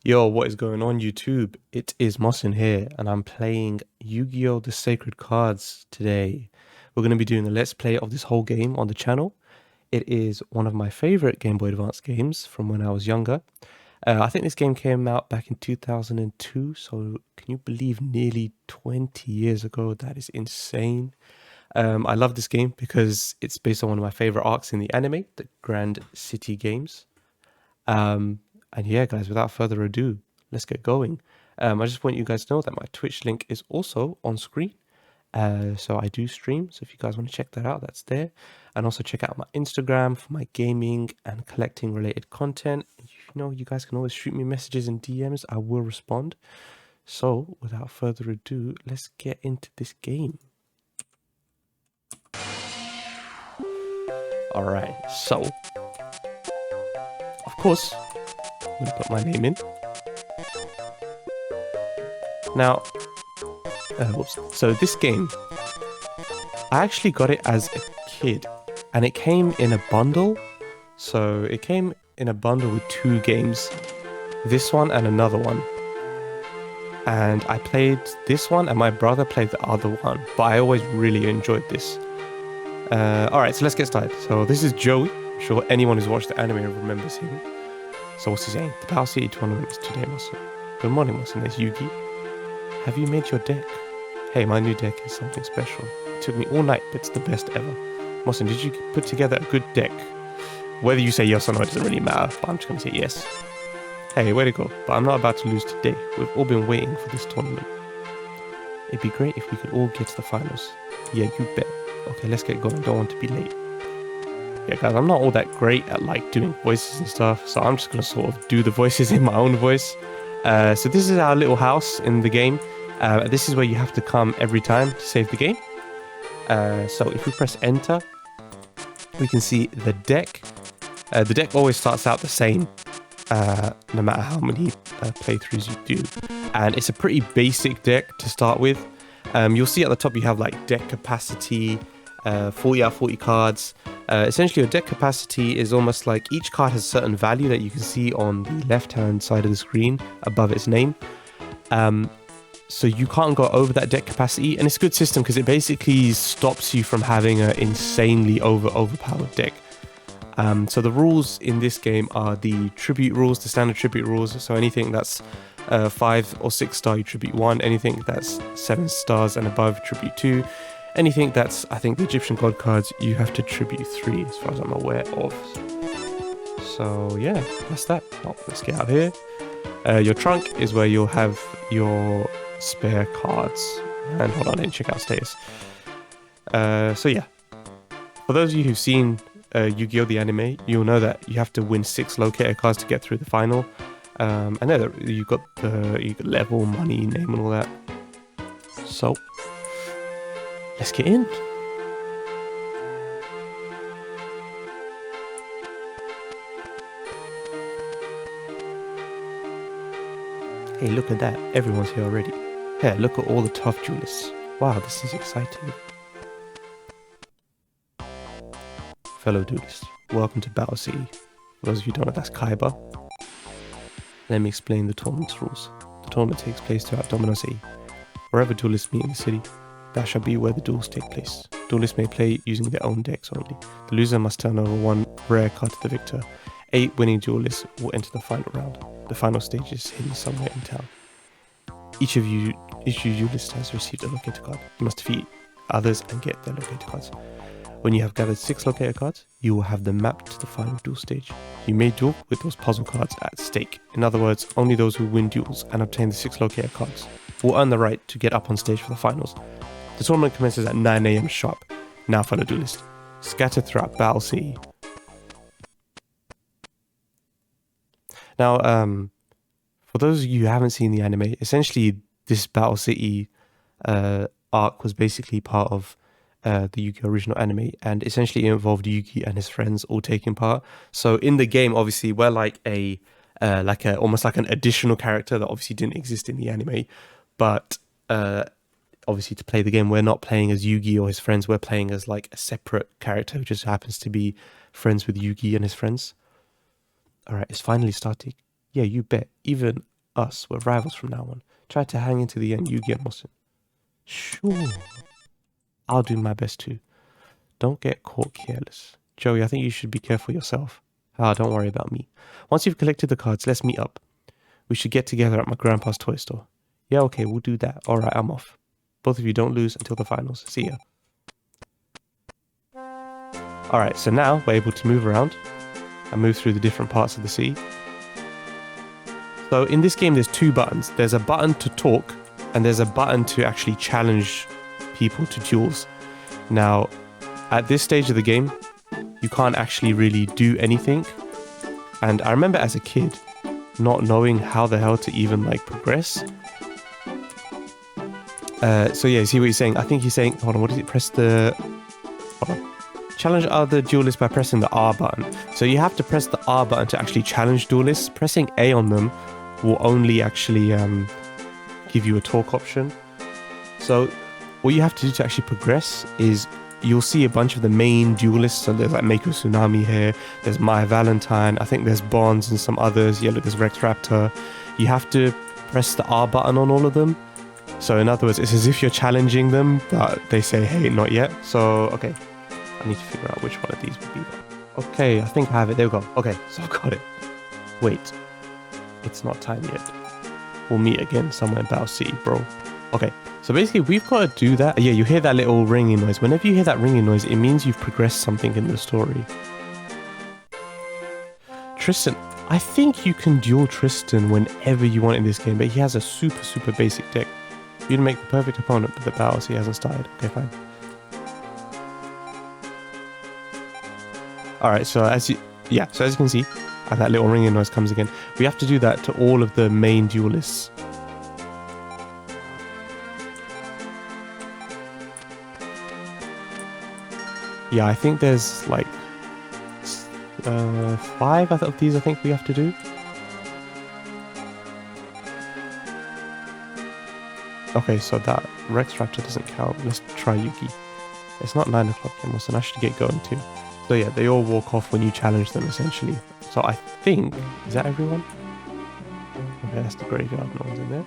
Yo, what is going on YouTube? It is Mosin here, and I'm playing Yu-Gi-Oh! The Sacred Cards today. We're going to be doing a Let's Play of this whole game on the channel. It is one of my favorite Game Boy Advance games from when I was younger. I think this game came out back in 2002, so can you believe nearly 20 years ago? That is insane. I love this game because it's based on one of my favorite arcs in the anime, the Grand City games. Um, and yeah, guys, without further ado, let's get going. I just want you guys to know that my Twitch link is also on screen. So I do stream. So if you guys want to check that out, that's there. And also check out my Instagram for my gaming and collecting related content. You guys can always shoot me messages and DMs. I will respond. So without further ado, let's get into this game. All right. So, of course, I'm gonna put my name in. Now, whoops. So this game, I actually got it as a kid, and it came in a bundle. So it came in a bundle with two games, this one and another one. And I played this one, and my brother played the other one. But I always really enjoyed this. All right, so let's get started. So this is Joey. I'm sure anyone who's watched the anime remembers him. So what's he saying? The Power City tournament is today, Muscle. Good morning, Muscle. There's Yugi. Have you made your deck? Hey, my new deck is something special. It took me all night, but it's the best ever. Mosin, did you put together a good deck? Whether you say yes or no, it doesn't really matter, but I'm just going to say yes. Hey, way to go. But I'm not about to lose today. We've all been waiting for this tournament. It'd be great if we could all get to the finals. Yeah, you bet. Okay, let's get going. Don't want to be late. Yeah, guys, I'm not all that great at like doing voices and stuff, so I'm just going to sort of do the voices in my own voice. So this is our little house in the game. This is where you have to come every time to save the game. So if we press enter, we can see the deck. The deck always starts out the same, no matter how many playthroughs you do. And it's a pretty basic deck to start with. You'll see at the top you have like deck capacity, 40 out of 40 cards. Essentially, your deck capacity is almost like each card has a certain value that you can see on the left-hand side of the screen above its name. So you can't go over that deck capacity, and it's a good system because it basically stops you from having an insanely overpowered deck. So the rules in this game are the tribute rules, the standard tribute rules. So anything that's 5 or 6 star, you tribute 1. Anything that's 7 stars and above, tribute 2. Anything that's, I think, the Egyptian god cards, you have to tribute 3, as far as I'm aware of. So yeah, that's that. Oh, let's get out of here. Your trunk is where you'll have your spare cards. And hold on, I didn't check out status. So yeah, for those of you who've seen Yu-Gi-Oh! The anime, you'll know that you have to win 6 locator cards to get through the final. I know that you got level, money, name, and all that. So let's get in. Hey, look at that. Everyone's here already. Hey, look at all the tough duelists. Wow, this is exciting. Fellow duelists, welcome to Battle City. For those of you who don't know, that's Kaiba. Let me explain the tournament's rules. The tournament takes place throughout Domino City. Wherever duelists meet in the city, that shall be where the duels take place. Duelists may play using their own decks only. The loser must turn over 1 rare card to the victor. 8 winning duelists will enter the final round. The final stage is hidden somewhere in town. Each duelist has received a locator card. You must defeat others and get their locator cards. When you have gathered 6 locator cards, you will have them mapped to the final duel stage. You may duel with those puzzle cards at stake. In other words, only those who win duels and obtain the 6 locator cards will earn the right to get up on stage for the finals. The tournament commences at 9 AM sharp. Now, fellow duelists, scattered throughout Battle City. Now, for those of you who haven't seen the anime, essentially this Battle City arc was basically part of the Yu-Gi-Oh! Original anime, and essentially it involved Yugi and his friends all taking part. So in the game, obviously, we're like almost like an additional character that obviously didn't exist in the anime, but obviously to play the game, we're not playing as Yugi or his friends. We're playing as like a separate character who just happens to be friends with Yugi and his friends. All right, it's finally starting. Yeah, you bet. Even us. We're rivals from now on. Try to hang into the end, Yugi and Mosin. Sure. I'll do my best too. Don't get caught careless. Joey, I think you should be careful yourself. Ah, don't worry about me. Once you've collected the cards, let's meet up. We should get together at my grandpa's toy store. Yeah, okay, we'll do that. Alright, I'm off. Both of you don't lose until the finals. See ya. Alright, so now we're able to move around and move through the different parts of the sea. So in this game, there's two buttons. There's a button to talk and there's a button to actually challenge people to duels. Now, at this stage of the game, you can't actually really do anything. And I remember as a kid, not knowing how the hell to even like progress. So yeah, see what he's saying? I think he's saying, hold on, what is it? Press the... Hold on. Challenge other duelists by pressing the R button. So you have to press the R button to actually challenge duelists. Pressing A on them will only actually give you a talk option. So what you have to do to actually progress is you'll see a bunch of the main duelists. So there's like Mako Tsunami here. There's Maya Valentine. I think there's Bonds and some others. Yeah, look, there's Rex Raptor. You have to press the R button on all of them. So in other words, it's as if you're challenging them, but they say, hey, not yet. So, okay. I need to figure out which one of these would be that. Okay, I think I have it. There we go. Okay, so I've got it. Wait. It's not time yet. We'll meet again somewhere in Battle City, bro. Okay, so basically we've got to do that. Yeah, you hear that little ringing noise. Whenever you hear that ringing noise, it means you've progressed something in the story. Tristan. I think you can duel Tristan whenever you want in this game, but he has a super, super basic deck. You'd make the perfect opponent, but the battles he hasn't started. Okay, fine. Alright, so as you can see, and that little ringing noise comes again. We have to do that to all of the main duelists. Yeah, I think there's like 5 of these I think we have to do. Okay, so that Rex Raptor doesn't count. Let's try Yuki. It's not 9 o'clock yet, so I should get going too. So yeah, they all walk off when you challenge them, essentially. So I think... Is that everyone? Okay, that's the graveyard. No one's in there.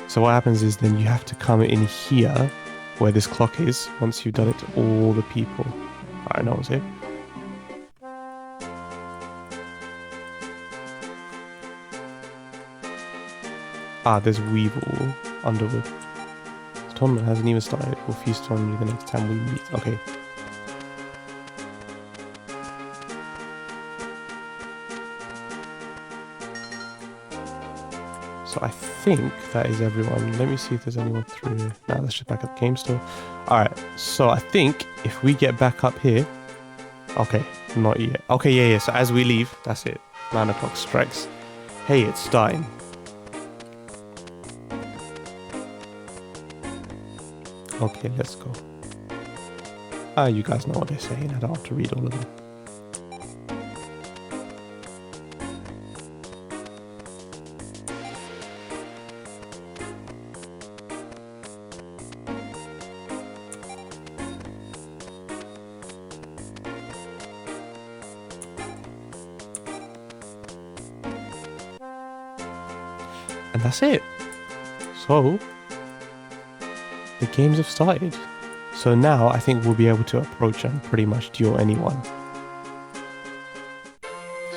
So what happens is then you have to come in here, where this clock is, once you've done it to all the people. Alright, no one's here. Ah, there's Weevil, Underwood. The tournament hasn't even started. We'll feast on you the next time we meet. Okay. So I think that is everyone. Let me see if there's anyone through here. No, let's just back up the game store. Alright, so I think if we get back up here... Okay, not yet. Okay, yeah. So as we leave, that's it. 9 o'clock strikes. Hey, it's starting. Okay, let's go. You guys know what they're saying. I don't have to read all of them. And that's it. So... the games have started. So now I think we'll be able to approach and pretty much duel anyone.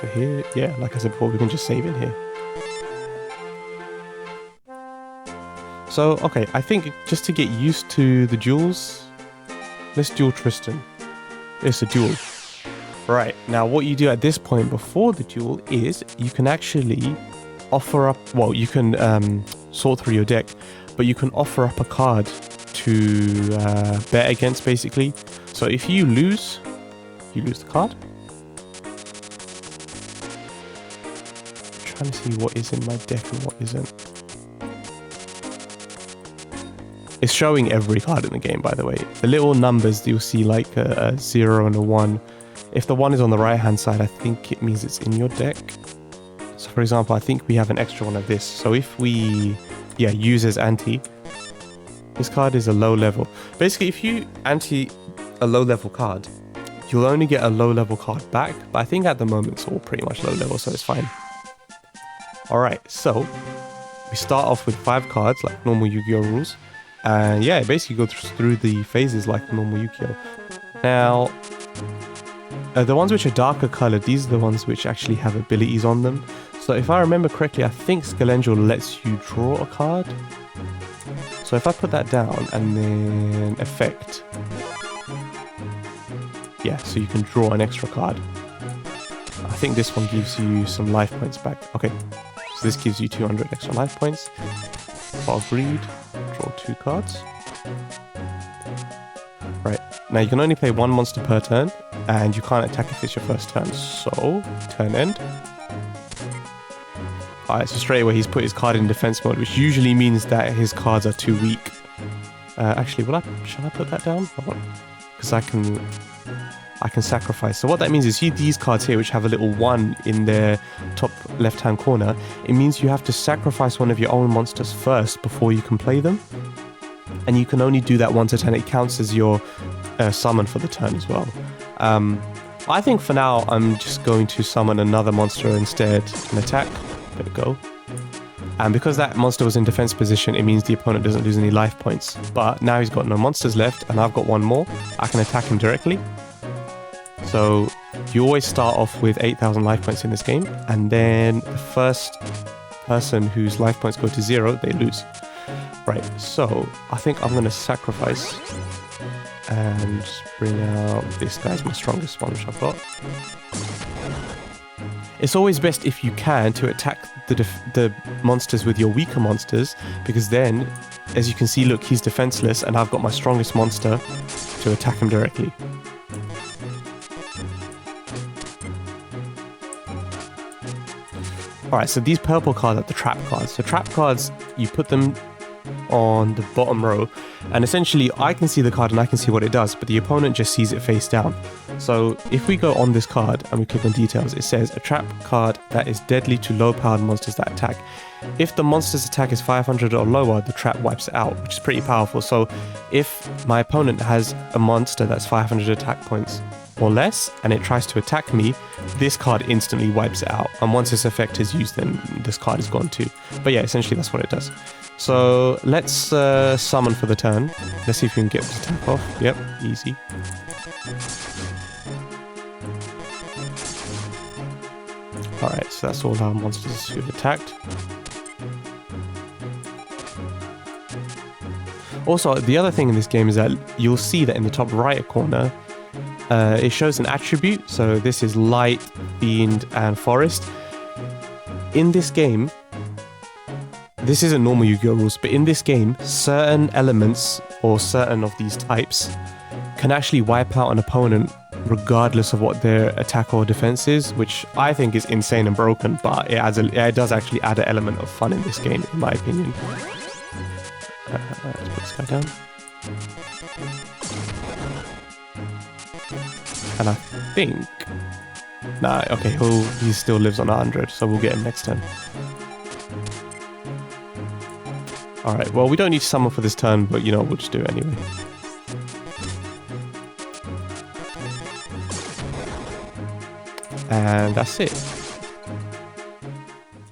So here, yeah, like I said before, we can just save in here. So, okay, I think just to get used to the duels, let's duel Tristan. It's a duel. Right, now what you do at this point before the duel is you can actually offer up, well, you can sort through your deck, but you can offer up a card to bet against, basically. So if you lose the card. I'm trying to see what is in my deck and what isn't. It's showing every card in the game, by the way. The little numbers, you'll see like a 0 and a 1. If the 1 is on the right hand side, I think it means it's in your deck. So for example, I think we have an extra one of this. So if we use as anti, this card is a low level. Basically, if you anti a low level card, you'll only get a low level card back, but I think at the moment it's all pretty much low level, so it's fine. Alright, so we start off with 5 cards like normal Yu-Gi-Oh rules, and yeah, it basically goes through the phases like normal Yu-Gi-Oh. Now, the ones which are darker colored, these are the ones which actually have abilities on them. So if I remember correctly, I think Scalendrial lets you draw a card. So if I put that down and then effect, yeah, so you can draw an extra card. I think this one gives you some life points back. Okay, so this gives you 200 extra life points. Pot of Greed, draw 2 cards. Right, now you can only play 1 monster per turn, and you can't attack if it's your first turn. So, turn end. Alright, so straight away he's put his card in defense mode, which usually means that his cards are too weak. Actually, shall I put that down? Because I can sacrifice. So what that means is these cards here, which have a little 1 in their top left-hand corner, it means you have to sacrifice one of your own monsters first before you can play them. And you can only do that once a turn. It counts as your summon for the turn as well. I think for now, I'm just going to summon another monster instead and attack. There we go. And because that monster was in defense position, it means the opponent doesn't lose any life points. But now he's got no monsters left, and I've got 1 more. I can attack him directly. So you always start off with 8,000 life points in this game, and then the first person whose life points go to 0, they lose. Right, so I think I'm going to sacrifice and bring out this guy's my strongest one, which I've got. It's always best if you can to attack the monsters with your weaker monsters, because then, as you can see, look, he's defenseless and I've got my strongest monster to attack him directly. Alright, so these purple cards are the trap cards. So trap cards, you put them on the bottom row, and essentially I can see the card and I can see what it does, but the opponent just sees it face down. So if we go on this card and we click on details, it says a trap card that is deadly to low powered monsters that attack. If the monster's attack is 500 or lower, the trap wipes it out, which is pretty powerful. So if my opponent has a monster that's 500 attack points or less and it tries to attack me, this card instantly wipes it out, and once this effect is used, then this card is gone too. But yeah, essentially that's what it does. So let's summon for the turn. Let's see if we can get this attack off. Yep, easy. Alright, so that's all our monsters who've attacked. Also, the other thing in this game is that you'll see that in the top right corner, it shows an attribute. So this is light, fiend, and forest. In this game, this isn't normal Yu-Gi-Oh rules, but in this game, certain elements or certain of these types can actually wipe out an opponent regardless of what their attack or defense is, which I think is insane and broken, but it does actually add an element of fun in this game, in my opinion. Let's put this guy down. And I think... Nah, okay, he still lives on 100, so we'll get him next turn. Alright, well, we don't need to summon for this turn, but, you know, we'll just do it anyway. And that's it.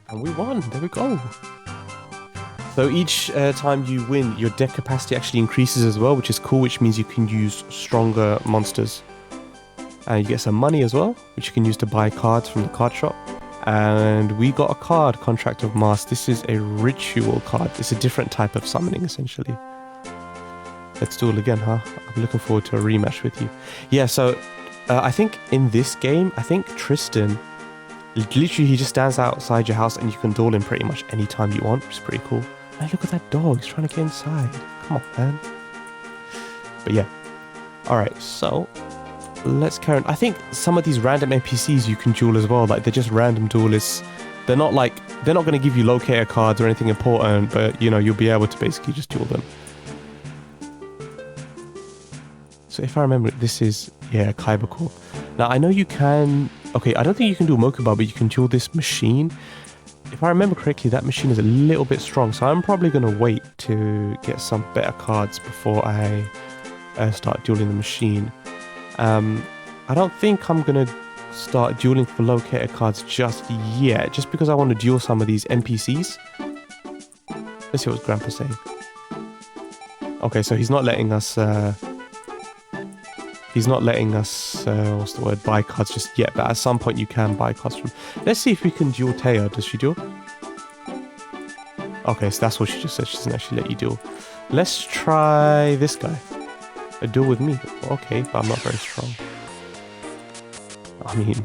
And we won. There we go. So each time you win, your deck capacity actually increases as well, which is cool, which means you can use stronger monsters. And you get some money as well, which you can use to buy cards from the card shop. And we got a card, Contract of Mass. This is a ritual card. It's a different type of summoning, essentially. Let's do it again, huh? I'm looking forward to a rematch with you. Yeah, so I think in this game, I think Tristan, literally he just stands outside your house and you can duel him pretty much any time you want, which is pretty cool. Man, look at that dog. He's trying to get inside. Come on, man. But yeah. Alright, so... let's carry on. I think some of these random NPCs you can duel as well. Like, they're just random duelists. They're not going to give you locator cards or anything important, but, you know, you'll be able to basically just duel them. So if I remember, this is, yeah, Kaibaku. Now, I know you can... okay, I don't think you can do Mokuba, but you can duel this machine. If I remember correctly, that machine is a little bit strong, so I'm probably going to wait to get some better cards before I start dueling the machine. I don't think I'm gonna start dueling for locator cards just yet, just because I want to duel some of these NPCs. Let's see what Grandpa's saying. Okay, so he's not letting us, what's the word, buy cards just yet, but at some point you can buy cards from... Let's see if we can duel Taya. Does she duel? Okay, so that's what she just said. She doesn't actually let you duel. Let's try this guy. A duel with me. Okay, but I'm not very strong. I mean,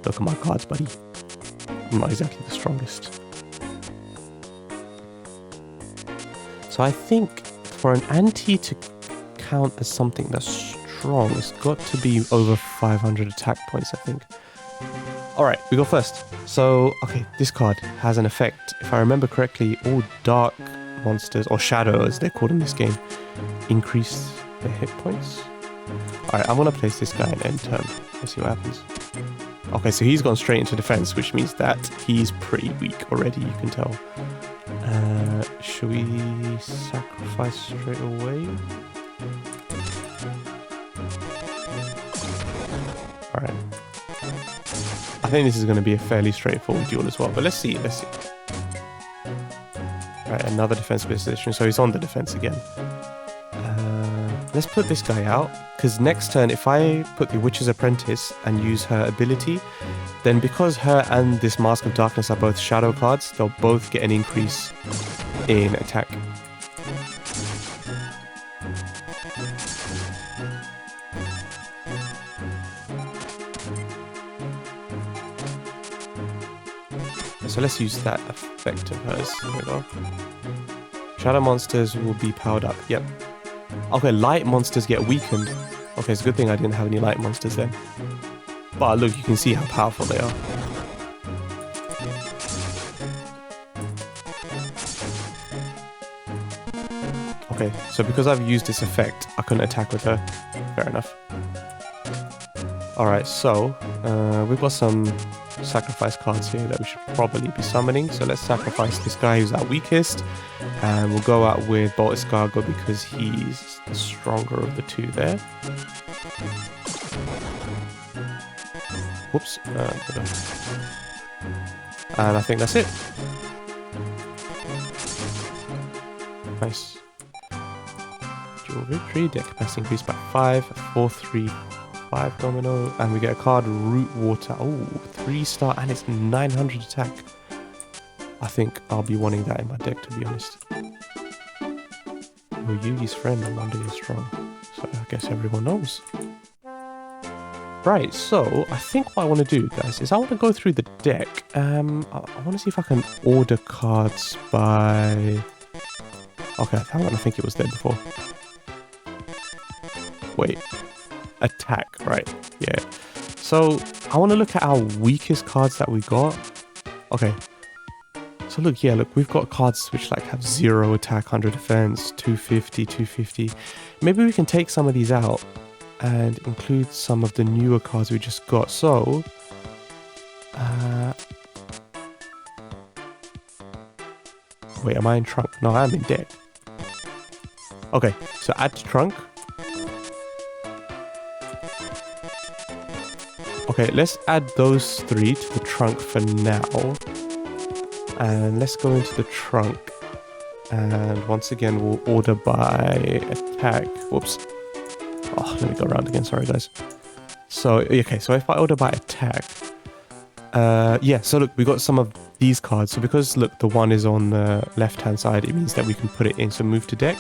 look at my cards, buddy. I'm not exactly the strongest. So I think for an anti to count as something that's strong, it's got to be over 500 attack points, I think. Alright, we go first. So, okay, this card has an effect. If I remember correctly, all dark monsters, or shadow as they're called in this game, increase their hit points. Alright, I'm going to place this guy in end turn. Let's see what happens. Okay, so he's gone straight into defense, which means that he's pretty weak already, you can tell. Should we sacrifice straight away? Alright. I think this is going to be a fairly straightforward duel as well, but let's see. Alright, another defense position, so he's on the defense again. Let's put this guy out, because next turn, if I put the Witch's Apprentice and use her ability, then because her and this Mask of Darkness are both shadow cards, they'll both get an increase in attack. So let's use that effect of hers. Here we go. Shadow monsters will be powered up. Yep. Okay, light monsters get weakened. Okay, it's a good thing I didn't have any light monsters then. But look, you can see how powerful they are. Okay, so because I've used this effect, I couldn't attack with her. Fair enough. Alright, so we've got some sacrifice cards here that we should probably be summoning. So let's sacrifice this guy who's our weakest. And we'll go out with Bolt Escargot because he's the stronger of the two there. Whoops. And I think that's it. Nice. Dual victory. Deck capacity increased by 5. 4, 3, 5 domino. And we get a card, Root Water. Oh, 3-star and it's 900 attack. I think I'll be wanting that in my deck, to be honest. You're Yugi's friend, no wonder you're strong. So I guess everyone knows. Right, so I think what I want to do, guys, is I want to go through the deck. I want to see if I can order cards by... Okay, I think it was there before. Wait. Attack, right. Yeah. So I want to look at our weakest cards that we got. Okay. So look, yeah, look, we've got cards which like have 0 attack, 100 defense, 250, 250. Maybe we can take some of these out and include some of the newer cards we just got. So, wait, am I in trunk? No, I'm in deck. Okay, so add to trunk. Okay, let's add those 3 to the trunk for now. And let's go into the trunk. And once again, we'll order by attack. Whoops. Oh, let me go around again. Sorry, guys. So, okay. So if I order by attack. Yeah, so look, we got some of these cards. So because, look, the one is on the left-hand side, it means that we can put it in. So move to deck.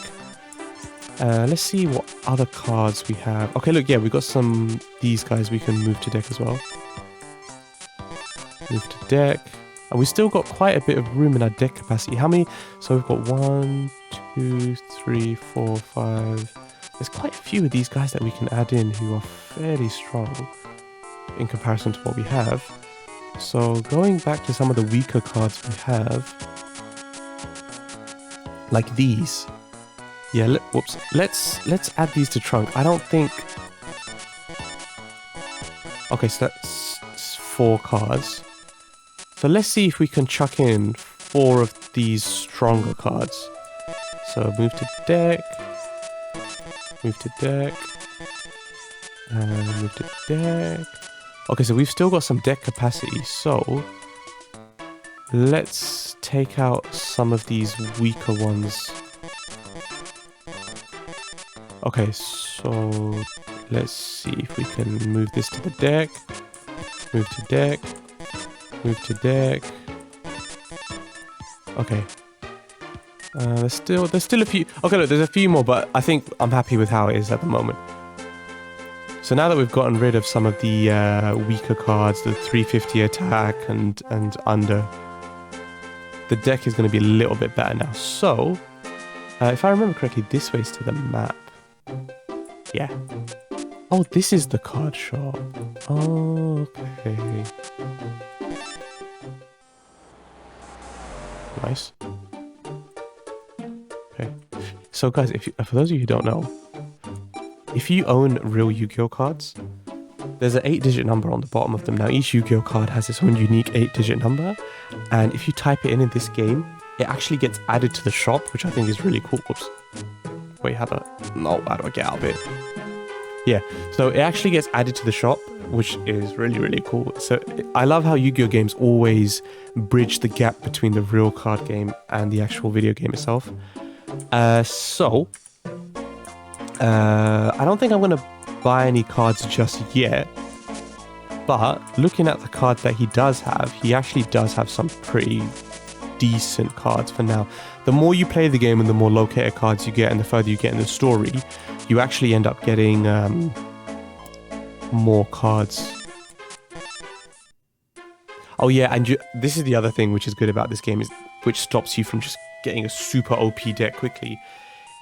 Let's see what other cards we have. Okay, look, yeah, we got some... These guys we can move to deck as well. Move to deck. And we still got quite a bit of room in our deck capacity. How many? So we've got 1, 2, 3, 4, 5. There's quite a few of these guys that we can add in who are fairly strong in comparison to what we have. So going back to some of the weaker cards we have, like these. Yeah, whoops. Let's add these to trunk. I don't think... Okay, so that's 4 cards. So let's see if we can chuck in 4 of these stronger cards. So move to deck. Move to deck. Move to deck. Okay, so we've still got some deck capacity, so let's take out some of these weaker ones. Okay, so let's see if we can move this to the deck. Move to deck. Move to deck. Okay. There's still a few. Okay, look, there's a few more, but I think I'm happy with how it is at the moment. So now that we've gotten rid of some of the weaker cards, the 350 attack and under, the deck is going to be a little bit better now. So, if I remember correctly, this way's to the map. Yeah. Oh, this is the card shop. Oh, okay. Nice. Okay. So guys, for those of you who don't know, if you own real Yu-Gi-Oh cards, there's an 8-digit number on the bottom of them. Now each Yu-Gi-Oh card has its own unique 8-digit number, and if you type it in this game, it actually gets added to the shop, which I think is really cool. Oops. Wait, how do I get out of it? Yeah, so it actually gets added to the shop, which is really, really cool. So I love how Yu-Gi-Oh games always bridge the gap between the real card game and the actual video game itself. I don't think I'm going to buy any cards just yet. But looking at the cards that he does have, he actually does have some pretty decent cards for now. The more you play the game and the more locator cards you get and the further you get in the story, you actually end up getting more cards. Oh yeah, and this is the other thing which is good about this game, is which stops you from just getting a super OP deck quickly,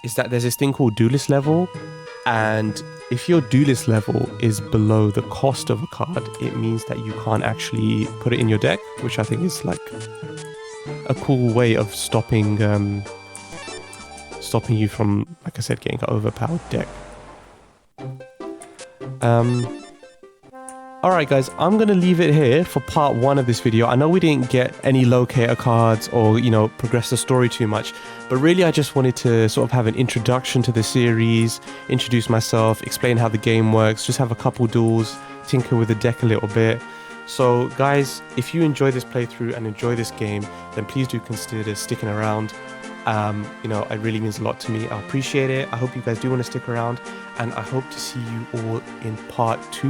is that there's this thing called duelist level, and if your duelist level is below the cost of a card, it means that you can't actually put it in your deck, which I think is like a cool way of stopping you from, like I said, getting an overpowered deck. Alright guys, I'm going to leave it here for part 1 of this video. I know we didn't get any locator cards or, you know, progress the story too much, but really I just wanted to sort of have an introduction to the series, introduce myself, explain how the game works, just have a couple duels, tinker with the deck a little bit. So guys, if you enjoy this playthrough and enjoy this game, then please do consider sticking around. You know, it really means a lot to me. I appreciate it. I hope you guys do want to stick around, and I hope to see you all in part 2,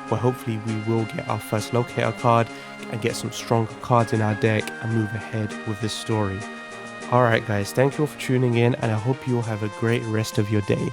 where hopefully we will get our first locator card and get some stronger cards in our deck and move ahead with this story. Alright guys, thank you all for tuning in, and I hope you all have a great rest of your day.